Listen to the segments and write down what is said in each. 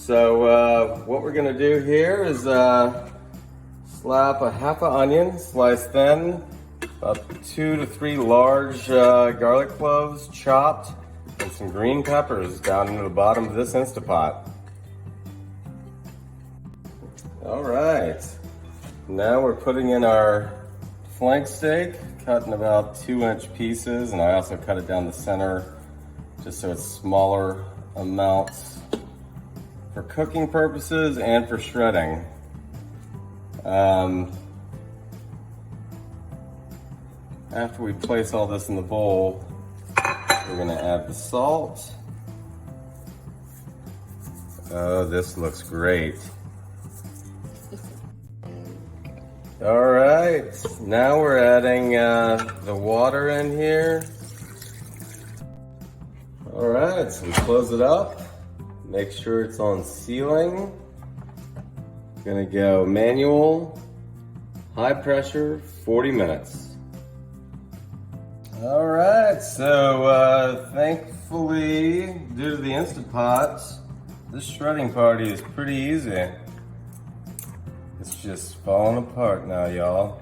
So what we're gonna do here is slap a half an onion, sliced thin, about 2 to 3 large garlic cloves chopped, and some green peppers down into the bottom of this Instapot. All right, now we're putting in our flank steak, cut in about 2-inch pieces, and I also cut it down the center just so it's smaller amounts for cooking purposes and for shredding. After we place all this in the bowl, we're gonna add the salt. Oh, this looks great. All right, now we're adding the water in here. All right, so we close it up. Make sure it's on sealing. Gonna go manual, high pressure, 40 minutes. All right, so thankfully, due to the Instapot, this shredding party is pretty easy. It's just falling apart now, y'all.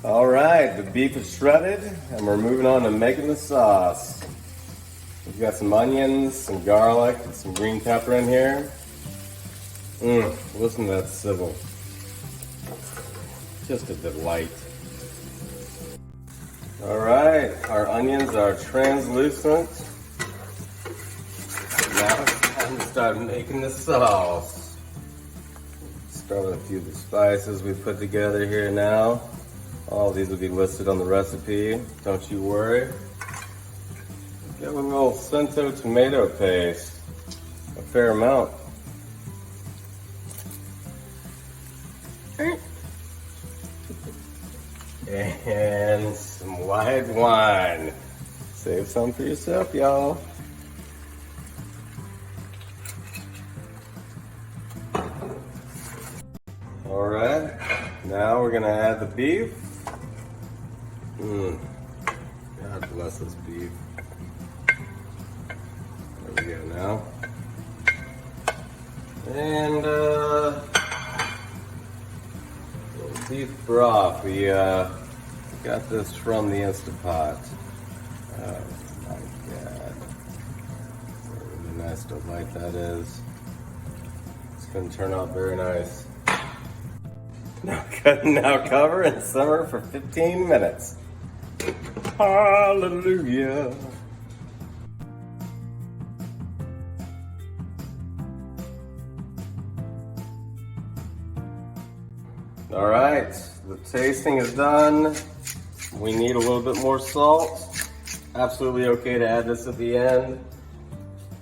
All right, the beef is shredded, and we're moving on to making the sauce. We've got some onions, some garlic, and some green pepper in here. Listen to that sizzle. Just a delight. All right, our onions are translucent. Now it's time to start making the sauce. Start with a few of the spices we put together here now. All of these will be listed on the recipe, don't you worry. Get a little Cento tomato paste, a fair amount. And some white wine. Save some for yourself, y'all. All right, now we're gonna add the beef. God bless this beef. There we go now. And beef broth. We got this from the Instapot. Oh my God. What a really nice delight that is. It's gonna turn out very nice. Now cover and simmer for 15 minutes. Hallelujah. All right, the tasting is done. We need a little bit more salt. Absolutely okay to add this at the end.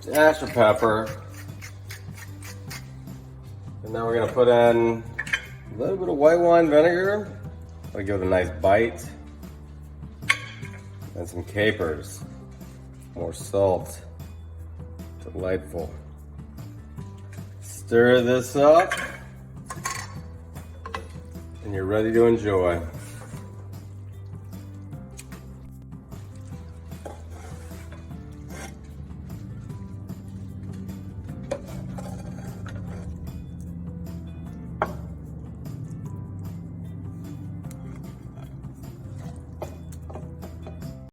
Dash of pepper. And now we're gonna put in a little bit of white wine vinegar. I'll give it a nice bite. And some capers. More salt. Delightful. Stir this up. And you're ready to enjoy.